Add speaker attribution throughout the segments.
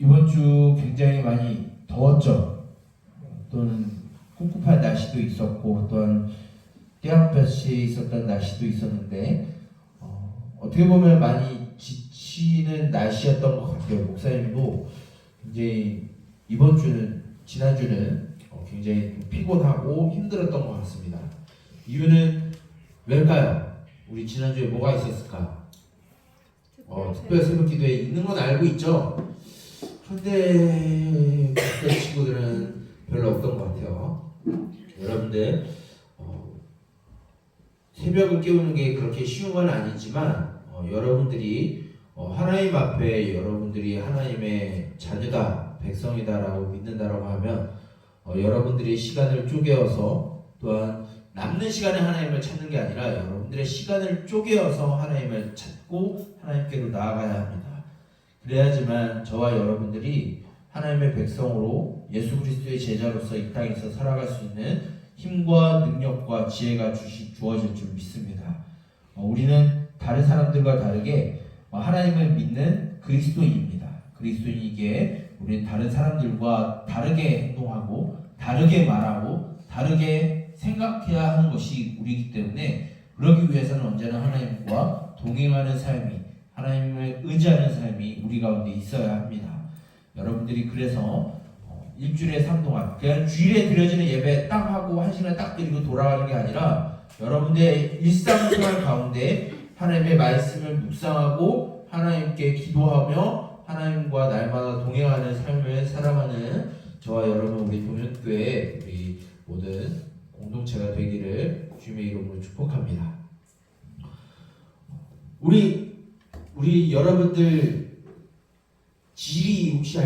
Speaker 1: 이번 주 굉장히 많이 더웠죠. 또는 꿉꿉한 날씨도 있었고 또한 떼약볕이 있었던 날씨도 있었는데 어떻게 보면 많이 지치는 날씨였던 것 같아요. 목사님도 굉장히 이번 주는 지난주는 굉장히 피곤하고 힘들었던 것 같습니다. 이유는 왜일까요? 우리 지난주에 뭐가 있었을까? 특별 새벽 기도에 있는 건 알고 있죠? 그런데 그때 친구들은 별로 없던 것 같아요. 여러분들 새벽을 깨우는 게 그렇게 쉬운 건 아니지만 여러분들이 하나님 앞에 여러분들이 하나님의 자녀다, 백성이다라고 믿는다라고 하면 여러분들이 시간을 쪼개어서 또한 남는 시간에 하나님을 찾는 게 아니라 여러분들의 시간을 쪼개어서 하나님을 찾고 하나님께로 나아가야 합니다. 그래야지만 저와 여러분들이 하나님의 백성으로 예수 그리스도의 제자로서 이 땅에서 살아갈 수 있는 힘과 능력과 지혜가 주어질 줄 믿습니다. 우리는 다른 사람들과 다르게 하나님을 믿는 그리스도인입니다. 그리스도인이기에 우리는 다른 사람들과 다르게 행동하고 다르게 말하고 다르게 생각해야 하는 것이 우리이기 때문에 그러기 위해서는 언제나 하나님과 동행하는 삶이, 하나님을 의지하는 삶이 우리 가운데 있어야 합니다. 여러분들이 그래서 일주일에 3 동안 그냥 주일에 드려지는 예배 딱 하고 1시간 딱 드리고 돌아가는 게 아니라 여러분들의 일상생활 가운데 하나님의 말씀을 묵상하고 하나님께 기도하며 하나님과 날마다 동행하는 삶을 살아가는 저와 여러분 우리 동현교회 우리 모든 공동체가 되기를 주님의 이름으로 축복합니다. 우리 여러분들 지리 혹시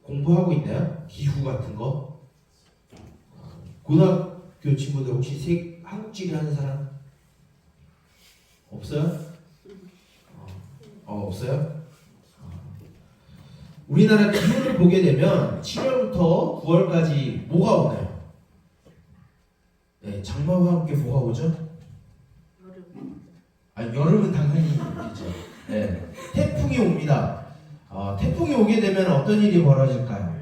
Speaker 1: 공부하고 있나요? 기후 같은 거? 고등학교 친구들 혹시 한국지리 하는 사람? 없어요? 없어요? 우리나라 기후를 보게 되면 7월부터 9월까지 뭐가 오나요? 네, 장마와 함께 뭐가 오죠? 여름은 당연히 있죠. 네, 태풍이 옵니다. 태풍이 오게 되면 어떤 일이 벌어질까요?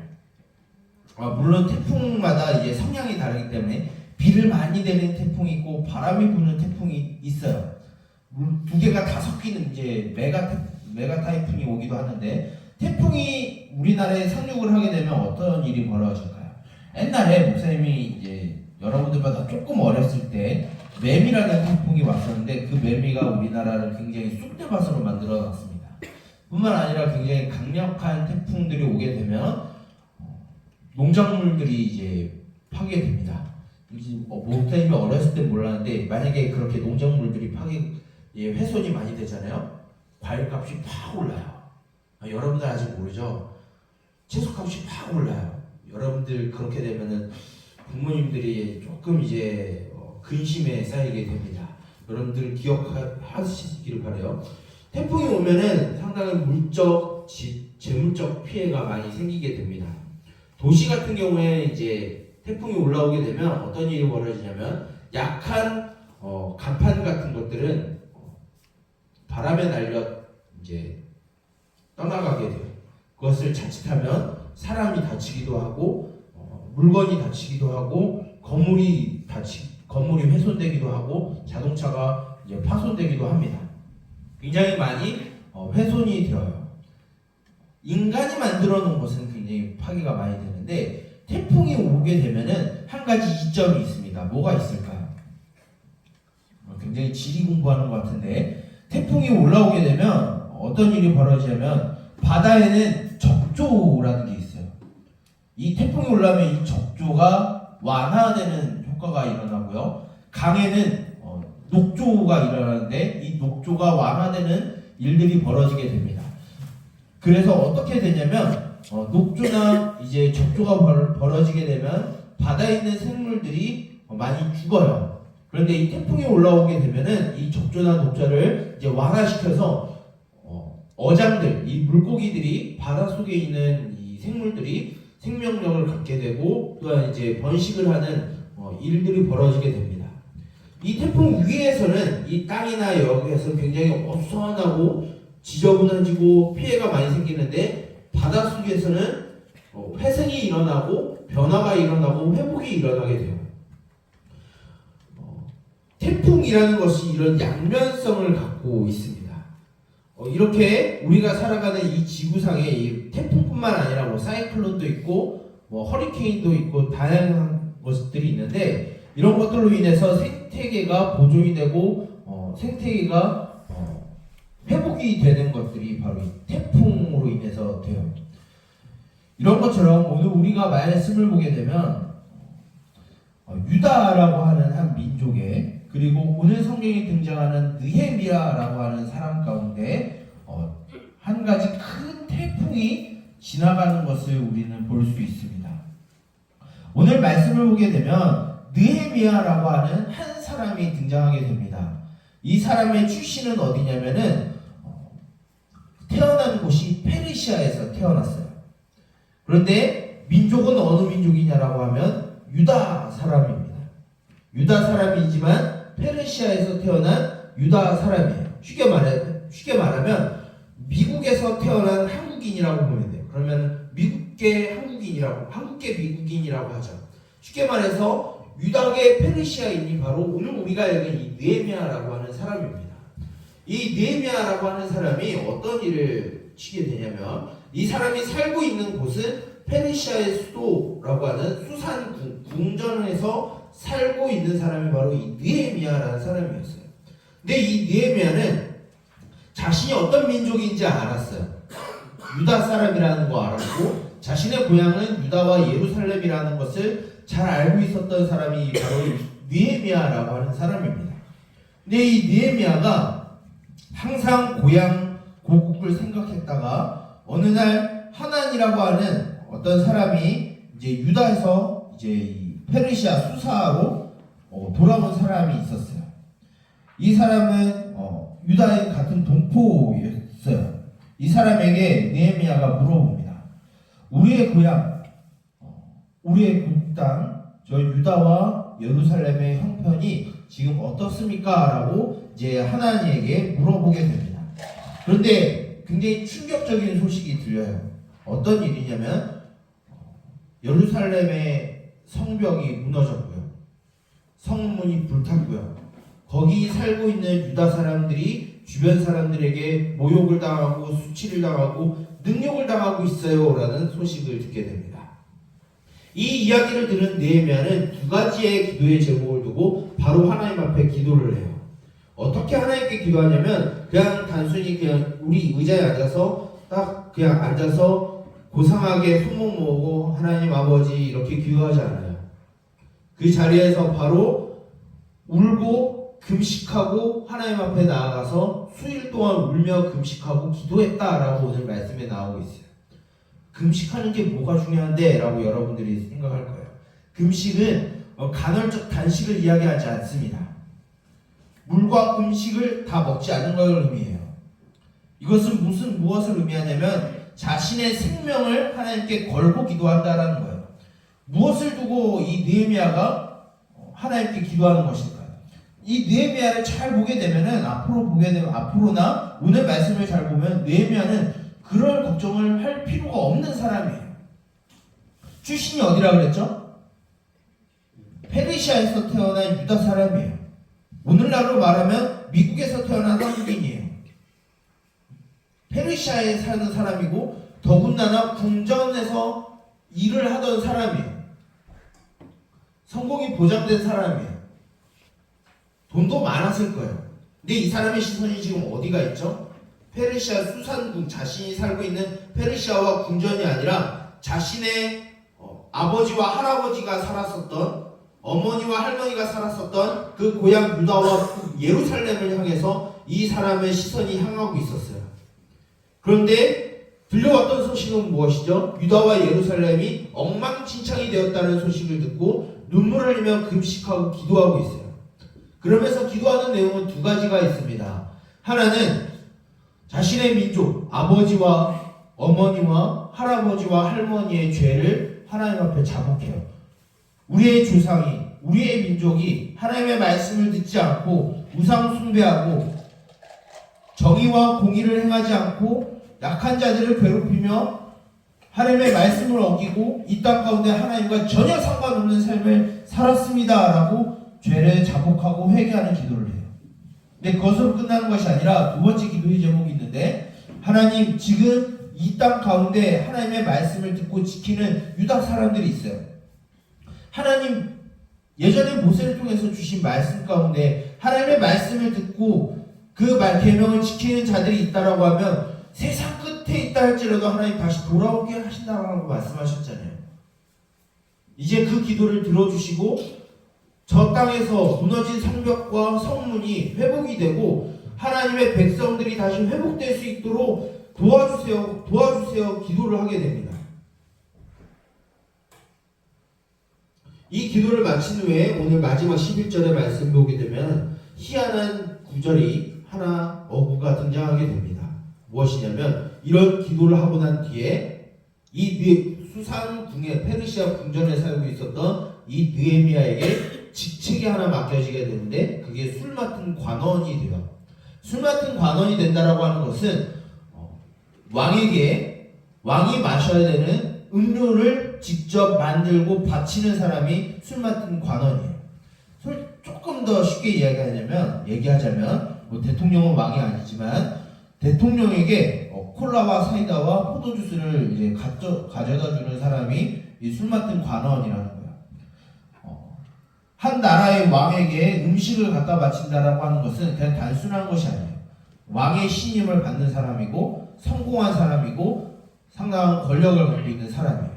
Speaker 1: 물론 태풍마다 이제 성향이 다르기 때문에 비를 많이 내는 태풍이 있고 바람이 부는 태풍이 있어요. 두 개가 다 섞이는 이제 메가 타이푼이 오기도 하는데 태풍이 우리나라에 상륙을 하게 되면 어떤 일이 벌어질까요? 옛날에 목사님이 이제 여러분들보다 조금 어렸을 때 매미라는 태풍이 왔었는데 그 매미가 우리나라를 굉장히 쑥대밭으로 만들어놨습니다. 뿐만 아니라 굉장히 강력한 태풍들이 오게 되면 농작물들이 이제 파괴됩니다. 목사님이 어렸을 때 몰랐는데 만약에 그렇게 농작물들이 훼손이 많이 되잖아요. 과일값이 팍 올라요. 여러분들 아직 모르죠? 채소값이 팍 올라요. 여러분들 그렇게 되면은 부모님들이 조금 이제 근심에 쌓이게 됩니다. 여러분들 기억하시기를 바라요. 태풍이 오면은 상당히 물적, 재물적 피해가 많이 생기게 됩니다. 도시 같은 경우에 이제 태풍이 올라오게 되면 어떤 일이 벌어지냐면 약한 간판 같은 것들은 바람에 날려 이제 떠나가게 돼요. 그것을 자칫하면 사람이 다치기도 하고 물건이 다치기도 하고 건물이 훼손되기도 하고 자동차가 이제 파손되기도 합니다. 굉장히 많이 훼손이 되어요. 인간이 만들어 놓은 것은 굉장히 파괴가 많이 되는데 태풍이 오게 되면은 한 가지 이점이 있습니다. 뭐가 있을까요? 굉장히 지리 공부하는 것 같은데 태풍이 올라오게 되면 어떤 일이 벌어지냐면 바다에는 적조라는 게 있어요. 이 태풍이 올라오면 이 적조가 완화되는 효과가 일어나고요. 강에는 녹조가 일어나는데 이 녹조가 완화되는 일들이 벌어지게 됩니다. 그래서 어떻게 되냐면 녹조나 이제 적조가 벌어지게 되면 바다에 있는 생물들이 많이 죽어요. 그런데 이 태풍이 올라오게 되면은 이 적조나 녹조를 이제 완화시켜서 어장들, 이 물고기들이 바닷속에 있는 이 생물들이 생명력을 갖게 되고 또한 이제 번식을 하는 일들이 벌어지게 됩니다. 이 태풍 위에서는 이 땅이나 여기에서 굉장히 어수선하고 지저분해지고 피해가 많이 생기는데 바닷속에서는 회생이 일어나고 변화가 일어나고 회복이 일어나게 돼요. 태풍이라는 것이 이런 양면성을 갖고 있습니다. 이렇게 우리가 살아가는 이 지구상에 이 태풍뿐만 아니라 뭐 사이클론도 있고 뭐 허리케인도 있고 다양한 것들이 있는데 이런 것들로 인해서 생태계가 보존이 되고 생태계가 회복이 되는 것들이 바로 이 태풍으로 인해서 돼요. 이런 것처럼 오늘 우리가 말씀을 보게 되면 유다라고 하는 한 민족의 그리고 오늘 성경에 등장하는 느헤미야라고 하는 사람 가운데 한 가지 큰 태풍이 지나가는 것을 우리는 볼 수 있습니다. 오늘 말씀을 보게 되면 느헤미야라고 하는 한 사람이 등장하게 됩니다. 이 사람의 출신은 어디냐면은 태어난 곳이 페르시아에서 태어났어요. 그런데 민족은 어느 민족이냐라고 하면 유다 사람입니다. 유다 사람이지만 페르시아에서 태어난 유다 사람이에요. 쉽게 말하면 미국에서 태어난 한국인이라고 보면 돼요. 그러면 미국계 미국인이라고 하죠. 쉽게 말해서 유다계 페르시아인이 바로 오늘 우리가 읽은 이 느헤미야라고 하는 사람입니다. 이 느헤미야라고 하는 사람이 어떤 일을 치게 되냐면 이 사람이 살고 있는 곳은 페르시아의 수도라고 하는 수산 궁전에서 살고 있는 사람이 바로 이 느헤미야라는 사람이었어요. 근데 이 느헤미야는 자신이 어떤 민족인지 알았어요. 유다 사람이라는 거 알았고 자신의 고향은 유다와 예루살렘이라는 것을 잘 알고 있었던 사람이 바로 이 느헤미야라고 하는 사람입니다. 근데 이 느헤미야가 항상 고국을 생각했다가 어느 날 하난이라고 하는 어떤 사람이 이제 유다에서 이제 페르시아 수사로 돌아온 사람이 있었어요. 이 사람은 유다인 같은 동포였어요. 이 사람에게 느헤미야가 물어봅니다. 우리의 고향, 우리의 땅, 저 유다와 예루살렘의 형편이 지금 어떻습니까? 라고 이제 하나님에게 물어보게 됩니다. 그런데 굉장히 충격적인 소식이 들려요. 어떤 일이냐면 예루살렘의 성벽이 무너졌고요. 성문이 불탔고요. 거기 살고 있는 유다 사람들이 주변 사람들에게 모욕을 당하고 수치를 당하고 능욕을 당하고 있어요 라는 소식을 듣게 됩니다. 이 이야기를 들은 느헤미야는 두 가지의 기도의 제목을 두고 바로 하나님 앞에 기도를 해요. 어떻게 하나님께 기도하냐면 그냥 단순히 그냥 우리 의자에 앉아서 딱 그냥 앉아서 고상하게 손목 모으고 하나님 아버지 이렇게 기도하지 않아요. 그 자리에서 바로 울고 금식하고 하나님 앞에 나아가서 수일 동안 울며 금식하고 기도했다라고 오늘 말씀에 나오고 있어요. 금식하는 게 뭐가 중요한데? 라고 여러분들이 생각할 거예요. 금식은 간헐적 단식을 이야기하지 않습니다. 물과 음식을 다 먹지 않는 걸 의미해요. 이것은 무엇을 의미하냐면 자신의 생명을 하나님께 걸고 기도한다라는 거예요. 무엇을 두고 이 느헤미야가 하나님께 기도하는 것일까요? 이 느헤미야를 잘 보게 되면은 앞으로나 오늘 말씀을 잘 보면 느헤미야는 그럴 걱정을 할 필요가 없는 사람이에요. 출신이 어디라 그랬죠? 페르시아에서 태어난 유다 사람이에요. 오늘날로 말하면 미국에서 태어난 한국인이에요. 페르시아에 사는 사람이고 더군다나 궁전에서 일을 하던 사람이에요. 성공이 보장된 사람이에요. 돈도 많았을 거예요. 근데 이 사람의 시선이 지금 어디가 있죠? 페르시아 수산궁, 자신이 살고 있는 페르시아와 궁전이 아니라 자신의 아버지와 할아버지가 살았었던, 어머니와 할머니가 살았었던 그 고향 유다와 예루살렘을 향해서 이 사람의 시선이 향하고 있었어요. 그런데 들려왔던 소식은 무엇이죠? 유다와 예루살렘이 엉망진창이 되었다는 소식을 듣고 눈물을 흘리며 금식하고 기도하고 있어요. 그러면서 기도하는 내용은 두 가지가 있습니다. 하나는 자신의 민족, 아버지와 어머니와 할아버지와 할머니의 죄를 하나님 앞에 자복해요. 우리의 조상이, 우리의 민족이 하나님의 말씀을 듣지 않고 우상 숭배하고 정의와 공의를 행하지 않고 약한 자들을 괴롭히며 하나님의 말씀을 어기고 이 땅 가운데 하나님과 전혀 상관없는 삶을 살았습니다 라고 죄를 자복하고 회개하는 기도를 해요. 근데 그것으로 끝나는 것이 아니라 두 번째 기도의 제목이 있는데, 하나님, 지금 이 땅 가운데 하나님의 말씀을 듣고 지키는 유다 사람들이 있어요. 하나님 예전에 모세를 통해서 주신 말씀 가운데 하나님의 말씀을 듣고 그 계명을 지키는 자들이 있다라고 하면 세상 끝에 있다 할지라도 하나님 다시 돌아오게 하신다라고 말씀하셨잖아요. 이제 그 기도를 들어주시고 저 땅에서 무너진 성벽과 성문이 회복이 되고 하나님의 백성들이 다시 회복될 수 있도록 도와주세요 기도를 하게 됩니다. 이 기도를 마친 후에 오늘 마지막 11절의 말씀 보게 되면 희한한 구절이 하나 어구가 등장하게 됩니다. 무엇이냐면, 이런 기도를 하고 난 뒤에 이 수산 궁에 페르시아 궁전에 살고 있었던 이 느헤미야에게 직책이 하나 맡겨지게 되는데, 그게 술 맡은 관원이 돼요. 술 맡은 관원이 된다라고 하는 것은 왕이 마셔야 되는 음료를 직접 만들고 바치는 사람이 술 맡은 관원이에요. 조금 더 쉽게 얘기하자면 대통령은 왕이 아니지만 대통령에게 콜라와 사이다와 포도주스를 이제 가져다 주는 사람이 이 술 맡은 관원이라는 거야. 한 나라의 왕에게 음식을 갖다 바친다라고 하는 것은 그냥 단순한 것이 아니에요. 왕의 신임을 받는 사람이고 성공한 사람이고 상당한 권력을 갖고 있는 사람이에요.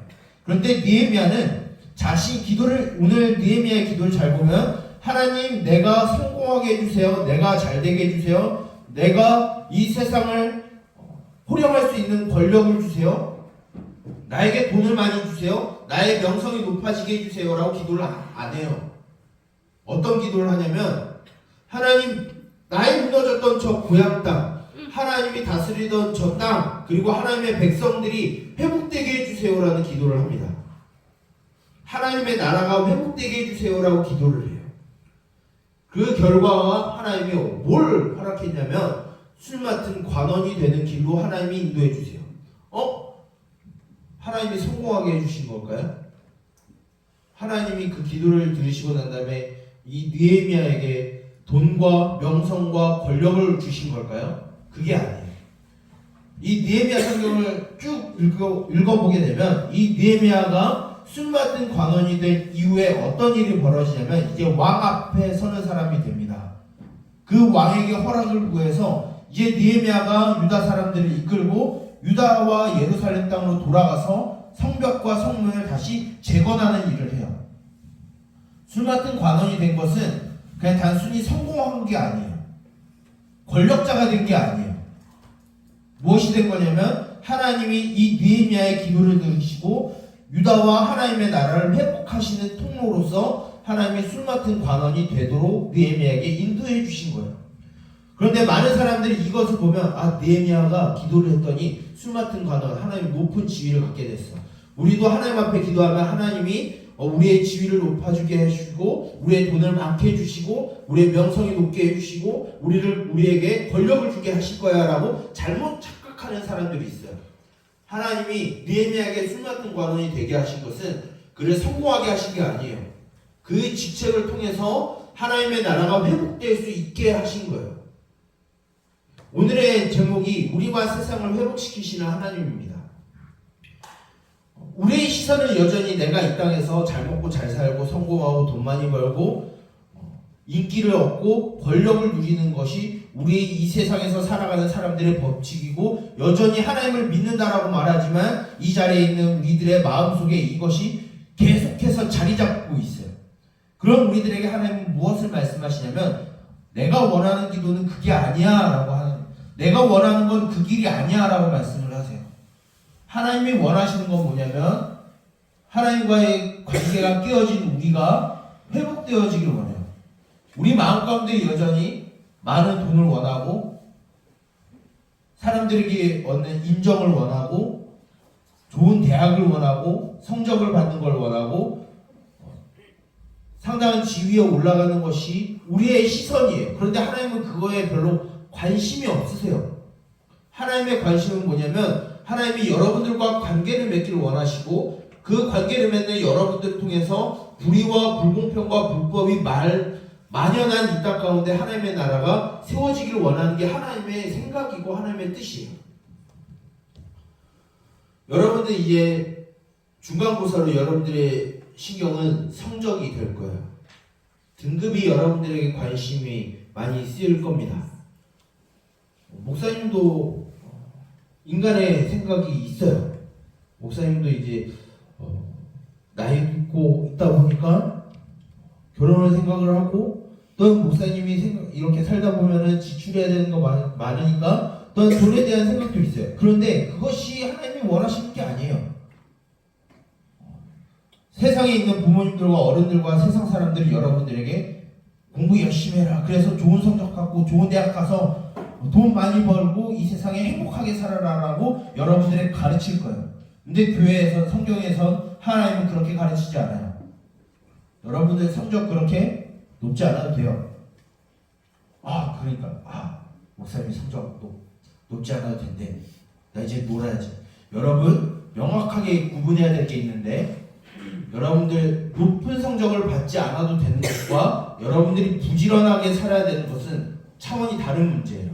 Speaker 1: 그런데 느헤미야는 오늘 느헤미야의 기도를 잘 보면, 하나님, 내가 성공하게 해주세요. 내가 잘되게 해주세요. 내가 이 세상을 호령할 수 있는 권력을 주세요. 나에게 돈을 많이 주세요. 나의 명성이 높아지게 해주세요 라고 기도를 안 해요. 어떤 기도를 하냐면, 하나님, 나의 무너졌던 저 고향 땅, 하나님이 다스리던 저 땅, 그리고 하나님의 백성들이 회복되게 해주세요라는 기도를 합니다. 하나님의 나라가 회복되게 해주세요라고 기도를 해요. 그 결과가 하나님이 뭘 허락했냐면, 술 맡은 관원이 되는 길로 하나님이 인도해 주세요. 하나님이 성공하게 해주신 걸까요? 하나님이 그 기도를 들으시고 난 다음에 이 느헤미야에게 돈과 명성과 권력을 주신 걸까요? 그게 아니에요. 이 느헤미야 성경을 쭉 읽어보게 되면 이 느헤미야가 술 맡은 관원이 된 이후에 어떤 일이 벌어지냐면, 이제 왕 앞에 서는 사람이 됩니다. 그 왕에게 허락을 구해서 이제 느헤미야가 유다 사람들을 이끌고 유다와 예루살렘 땅으로 돌아가서 성벽과 성문을 다시 재건하는 일을 해요. 술 맡은 관원이 된 것은 그냥 단순히 성공한 게 아니에요. 권력자가 된 게 아니에요. 무엇이 된 거냐면, 하나님이 이 느헤미야의 기도를 들으시고 유다와 하나님의 나라를 회복하시는 통로로서 하나님이 술 맡은 관원이 되도록 느헤미야에게 인도해 주신 거예요. 그런데 많은 사람들이 이것을 보면, 느헤미야가 기도를 했더니 술 맡은 관원, 하나님 높은 지위를 갖게 됐어. 우리도 하나님 앞에 기도하면 하나님이 우리의 지위를 높아주게 해주시고 우리의 돈을 많게 해주시고 우리의 명성이 높게 해주시고 우리에게 권력을 주게 하실 거야 라고 잘못 착각하는 사람들이 있어요. 하나님이 느헤미야에게 술 맡은 관원이 되게 하신 것은 그를 성공하게 하신 게 아니에요. 그 직책을 통해서 하나님의 나라가 회복될 수 있게 하신 거예요. 오늘의 제목이 우리와 세상을 회복시키시는 하나님입니다. 우리의 시선은 여전히 내가 이 땅에서 잘 먹고 잘 살고 성공하고 돈 많이 벌고 인기를 얻고 권력을 누리는 것이 우리 이 세상에서 살아가는 사람들의 법칙이고, 여전히 하나님을 믿는다라고 말하지만 이 자리에 있는 우리들의 마음속에 이것이 계속해서 자리 잡고 있어요. 그럼 우리들에게 하나님은 무엇을 말씀하시냐면, 내가 원하는 기도는 그게 아니야 라고 하는, 내가 원하는 건 그 길이 아니야 라고 말씀을 하세요. 하나님이 원하시는 건 뭐냐면, 하나님과의 관계가 깨어진 우리가 회복되어지길 원해요. 우리 마음 가운데 여전히 많은 돈을 원하고 사람들에게 얻는 인정을 원하고 좋은 대학을 원하고 성적을 받는 걸 원하고 상당한 지위에 올라가는 것이 우리의 시선이에요. 그런데 하나님은 그거에 별로 관심이 없으세요. 하나님의 관심은 뭐냐면, 하나님이 여러분들과 관계를 맺기를 원하시고 그 관계를 맺는 여러분들을 통해서 불의와 불공평과 불법이 만연한 이 땅 가운데 하나님의 나라가 세워지기를 원하는 게 하나님의 생각이고 하나님의 뜻이에요. 여러분들 이제 중간고사로 여러분들의 신경은 성적이 될 거예요. 등급이 여러분들에게 관심이 많이 쓰일 겁니다. 목사님도 인간의 생각이 있어요. 목사님도 이제 나이 있고 있다 보니까 결혼을 생각을 하고 또 목사님이 이렇게 살다 보면은 지출해야 되는 거 많으니까 또 돈에 대한 생각도 있어요. 그런데 그것이 하나님이 원하시는 게 아니에요. 세상에 있는 부모님들과 어른들과 세상 사람들이 여러분들에게 공부 열심히 해라. 그래서 좋은 성적 갖고 좋은 대학 가서 돈 많이 벌고 이 세상에 행복하게 살아라라고 여러분들에게 가르칠 거예요. 근데 교회에서 성경에선 하나님은 그렇게 가르치지 않아요. 여러분들 성적 그렇게 높지 않아도 돼요. 그러니까 목사님이 성적 높지 않아도 된대. 나 이제 놀아야지. 여러분 명확하게 구분해야 될 게 있는데 여러분들 높은 성적을 받지 않아도 되는 것과 여러분들이 부지런하게 살아야 되는 것은 차원이 다른 문제예요.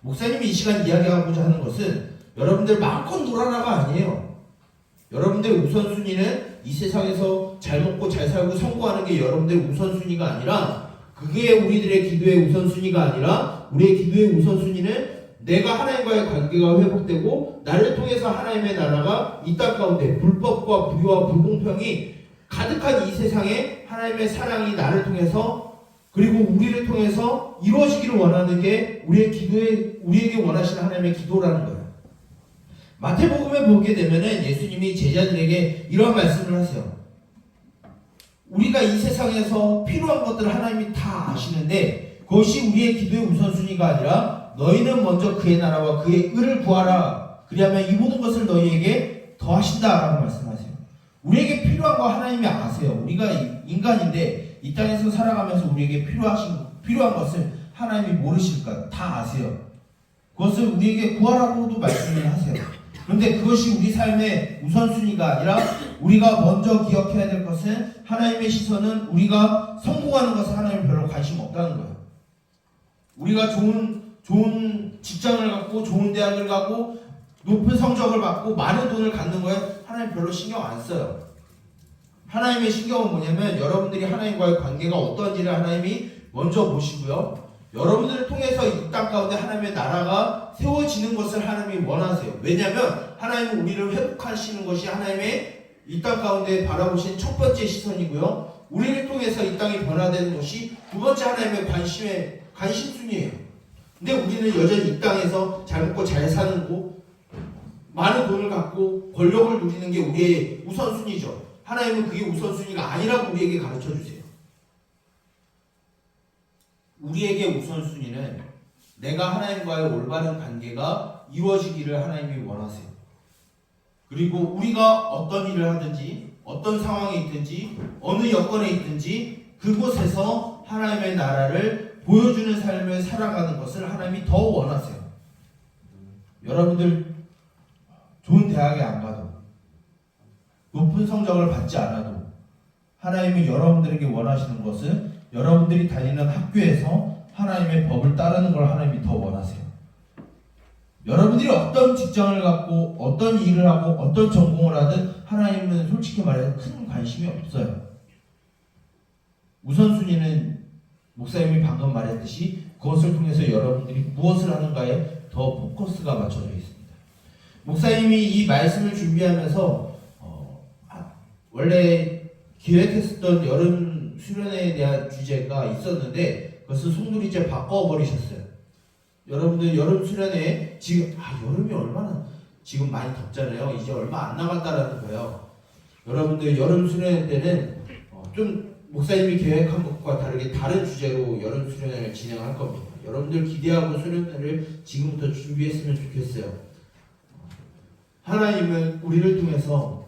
Speaker 1: 목사님이 이 시간 이야기하고자 하는 것은 여러분들 마음껏 놀아라가 아니에요. 여러분들의 우선순위는 이 세상에서 잘 먹고 잘 살고 성공하는 게 여러분들의 우선순위가 아니라 그게 우리들의 기도의 우선순위가 아니라 우리의 기도의 우선순위는 내가 하나님과의 관계가 회복되고 나를 통해서 하나님의 나라가 이 땅 가운데 불법과 불의와 불공평이 가득한 이 세상에 하나님의 사랑이 나를 통해서 그리고 우리를 통해서 이루어지기를 원하는 게 우리에게 원하시는 하나님의 기도라는 거예요. 마태복음에 보게 되면은 예수님이 제자들에게 이런 말씀을 하세요. 우리가 이 세상에서 필요한 것들을 하나님이 다 아시는데 그것이 우리의 기도의 우선순위가 아니라 너희는 먼저 그의 나라와 그의 의를 구하라. 그리하면 이 모든 것을 너희에게 더하신다라고 말씀하세요. 우리에게 필요한 거 하나님이 아세요. 우리가 인간인데 이 땅에서 살아가면서 우리에게 필요한 것을 하나님이 모르실까? 다 아세요. 그것을 우리에게 구하라고도 말씀을 하세요. 그런데 그것이 우리 삶의 우선순위가 아니라 우리가 먼저 기억해야 될 것은 하나님의 시선은 우리가 성공하는 것에 하나님 별로 관심 없다는 거예요. 우리가 좋은 직장을 갖고 좋은 대학을 가고 높은 성적을 받고 많은 돈을 갖는 거에 하나님 별로 신경 안 써요. 하나님의 신경은 뭐냐면 여러분들이 하나님과의 관계가 어떤지를 하나님이 먼저 보시고요. 여러분들을 통해서 이 땅 가운데 하나님의 나라가 세워지는 것을 하나님이 원하세요. 왜냐하면 하나님은 우리를 회복하시는 것이 하나님의 이 땅 가운데 바라보신 첫 번째 시선이고요. 우리를 통해서 이 땅이 변화되는 것이 두 번째 하나님의 관심순이에요. 근데 우리는 여전히 이 땅에서 잘 먹고 잘 사는 거, 많은 돈을 갖고 권력을 누리는 게 우리의 우선순위죠. 하나님은 그게 우선순위가 아니라고 우리에게 가르쳐주세요. 우리에게 우선순위는 내가 하나님과의 올바른 관계가 이루어지기를 하나님이 원하세요. 그리고 우리가 어떤 일을 하든지 어떤 상황에 있든지 어느 여건에 있든지 그곳에서 하나님의 나라를 보여주는 삶을 살아가는 것을 하나님이 더 원하세요. 여러분들 좋은 대학에 안 가도 높은 성적을 받지 않아도 하나님이 여러분들에게 원하시는 것은 여러분들이 다니는 학교에서 하나님의 법을 따르는 걸 하나님이 더 원하세요. 여러분들이 어떤 직장을 갖고 어떤 일을 하고 어떤 전공을 하든 하나님은 솔직히 말해서 큰 관심이 없어요. 우선순위는 목사님이 방금 말했듯이 그것을 통해서 여러분들이 무엇을 하는가에 더 포커스가 맞춰져 있습니다. 목사님이 이 말씀을 준비하면서 원래 기획했었던 여름 수련회에 대한 주제가 있었는데 그것을 송두리째 바꿔버리셨어요. 여러분들 여름 수련회 지금 여름이 얼마나 지금 많이 덥잖아요. 이제 얼마 안 남았다라는 거예요. 여러분들 여름 수련회 때는 좀 목사님이 계획한 것과 다르게 다른 주제로 여름 수련회를 진행할 겁니다. 여러분들 기대하고 수련회를 지금부터 준비했으면 좋겠어요. 하나님은 우리를 통해서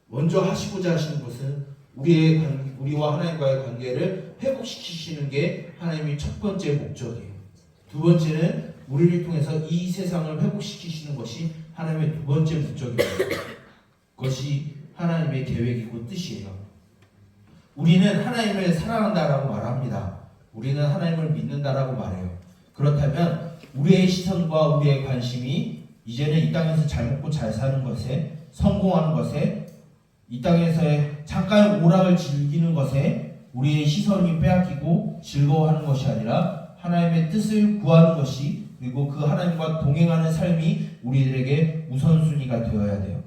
Speaker 1: 먼저 하시고자 하시는 것은 우리와 하나님과의 관계를 회복시키시는 게 하나님의 첫 번째 목적이에요. 두 번째는 우리를 통해서 이 세상을 회복시키시는 것이 하나님의 두 번째 목적입니다. 그것이 하나님의 계획이고 뜻이에요. 우리는 하나님을 사랑한다라고 말합니다. 우리는 하나님을 믿는다라고 말해요. 그렇다면 우리의 시선과 우리의 관심이 이제는 이 땅에서 잘 먹고 잘 사는 것에, 성공하는 것에, 이 땅에서의 잠깐 오락을 즐기는 것에 우리의 시선이 빼앗기고 즐거워하는 것이 아니라 하나님의 뜻을 구하는 것이, 그리고 그 하나님과 동행하는 삶이 우리들에게 우선순위가 되어야 돼요.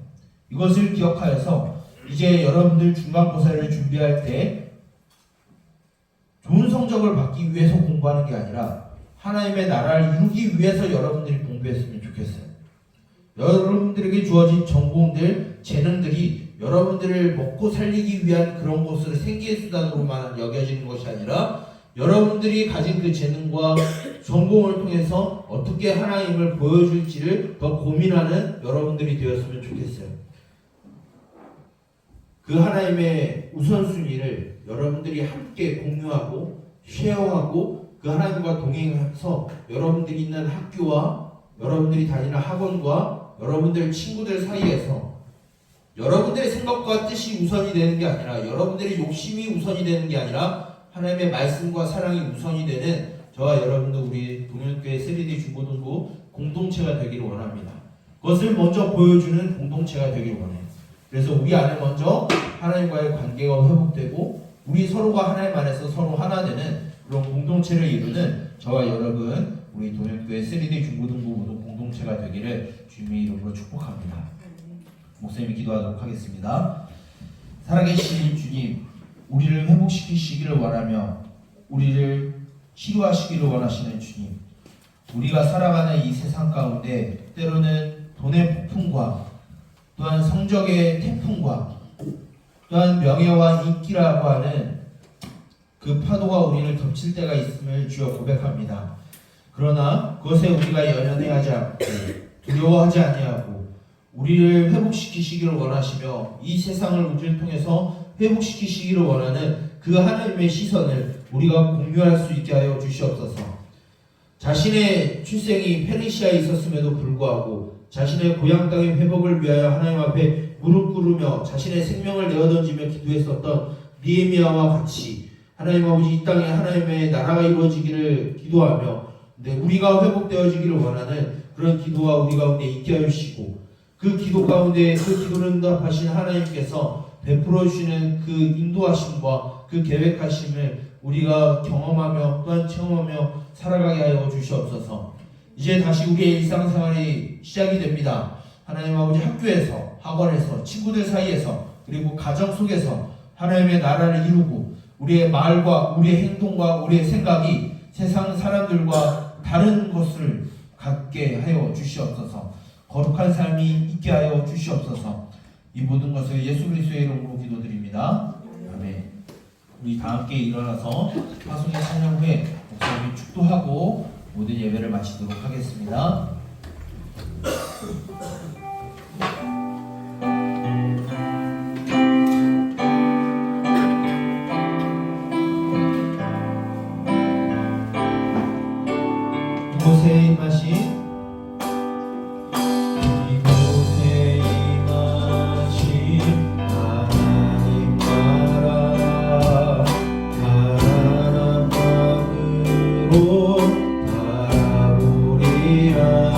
Speaker 1: 이것을 기억하여서 이제 여러분들 중간고사를 준비할 때 좋은 성적을 받기 위해서 공부하는 게 아니라 하나님의 나라를 이루기 위해서 여러분들이 공부했으면 좋겠어요. 여러분들에게 주어진 전공들, 재능들이 여러분들을 먹고 살리기 위한 그런 것으로 생계의 수단으로만 여겨지는 것이 아니라 여러분들이 가진 그 재능과 전공을 통해서 어떻게 하나님을 보여줄지를 더 고민하는 여러분들이 되었으면 좋겠어요. 그 하나님의 우선순위를 여러분들이 함께 공유하고 쉐어하고 그 하나님과 동행해서 여러분들이 있는 학교와 여러분들이 다니는 학원과 여러분들 친구들 사이에서 여러분들의 생각과 뜻이 우선이 되는 게 아니라, 여러분들의 욕심이 우선이 되는 게 아니라 하나님의 말씀과 사랑이 우선이 되는 저와 여러분들, 우리 동현교회 3D 중고등부 공동체가 되기를 원합니다. 그것을 먼저 보여주는 공동체가 되기를 원해요. 그래서 우리 안에 먼저 하나님과의 관계가 회복되고 우리 서로가 하나님 안에서 서로 하나 되는 그런 공동체를 이루는 저와 여러분, 우리 동현교회 3D 중고등부 모두 공동체가 되기를 주님의 이름으로 축복합니다. 목사님이 기도하도록 하겠습니다. 살아계신 주님, 우리를 회복시키시기를 원하며 우리를 치료하시기를 원하시는 주님, 우리가 살아가는 이 세상 가운데 때로는 돈의 폭풍과 또한 성적의 태풍과 또한 명예와 인기라고 하는 그 파도가 우리를 덮칠 때가 있음을 주여 고백합니다. 그러나 그것에 우리가 연연해하지 않고 두려워하지 아니하고 우리를 회복시키시기를 원하시며 이 세상을 우리를 통해서 회복시키시기를 원하는 그 하나님의 시선을 우리가 공유할 수 있게 하여 주시옵소서. 자신의 출생이 페르시아에 있었음에도 불구하고 자신의 고향 땅의 회복을 위하여 하나님 앞에 무릎 꿇으며 자신의 생명을 내어던지며 기도했었던 느헤미야와 같이 하나님 아버지, 이 땅에 하나님의 나라가 이루어지기를 기도하며 우리가 회복되어지기를 원하는 그런 기도가 우리 가운데 있게 하여 주시고, 그 기도 가운데 그 기도를 응답하신 하나님께서 베풀어 주시는 그 인도하심과 그 계획하심을 우리가 경험하며 또한 체험하며 살아가게 하여 주시옵소서. 이제 다시 우리의 일상생활이 시작이 됩니다. 하나님 아버지, 학교에서, 학원에서, 친구들 사이에서, 그리고 가정 속에서 하나님의 나라를 이루고 우리의 말과 우리의 행동과 우리의 생각이 세상 사람들과 다른 것을 갖게 하여 주시옵소서. 거룩한 삶이 있게 하여 주시옵소서. 이 모든 것을 예수 그리스도의 이름으로 기도드립니다. 아멘. 우리 다 함께 일어나서 파송의 찬양 후에 목사님이 축도하고 모든 예배를 마치도록 하겠습니다. 이곳에 임하신 바라보리라.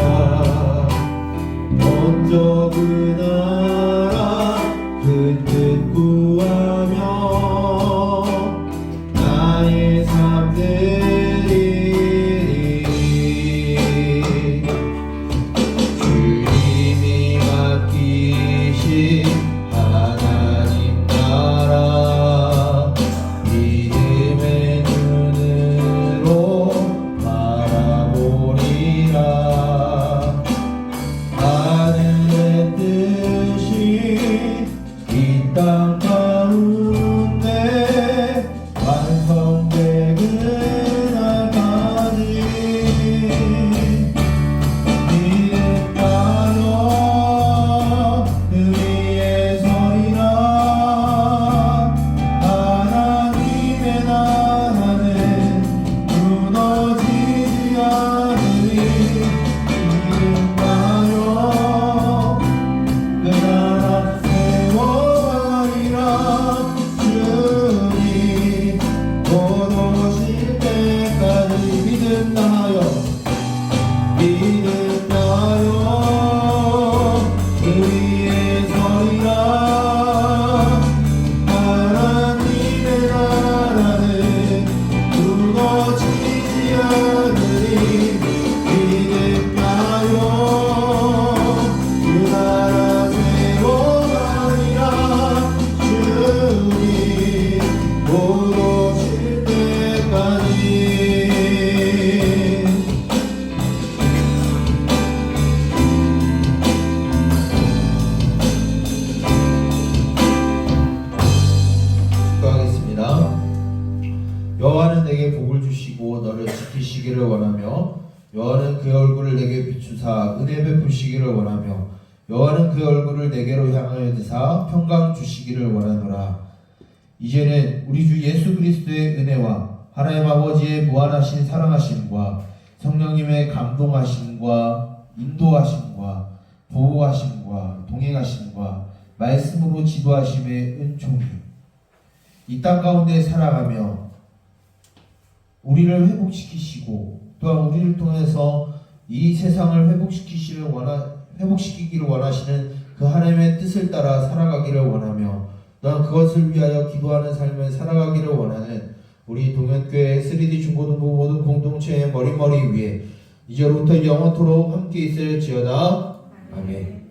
Speaker 2: 여호와는 그의 얼굴을 내게 비추사 은혜 베푸시기를 원하며 여호와는 그의 얼굴을 내게로 향하여 드사 평강 주시기를 원하노라. 이제는 우리 주 예수 그리스도의 은혜와 하나님 아버지의 무한하신 사랑하심과 성령님의 감동하심과 인도하심과 보호하심과 동행하심과 말씀으로 지도하심의 은총이 이 땅 가운데 살아가며 우리를 회복시키시고 또한 우리를 통해서 이 세상을 회복시키기를 원하시는 그 하나님의 뜻을 따라 살아가기를 원하며 또한 그것을 위하여 기도하는 삶을 살아가기를 원하는 우리 동현교회 3D 중고등부 모든 공동체의 머리머리 위에 이제로부터 영원토록 함께 있을지어다. 아멘.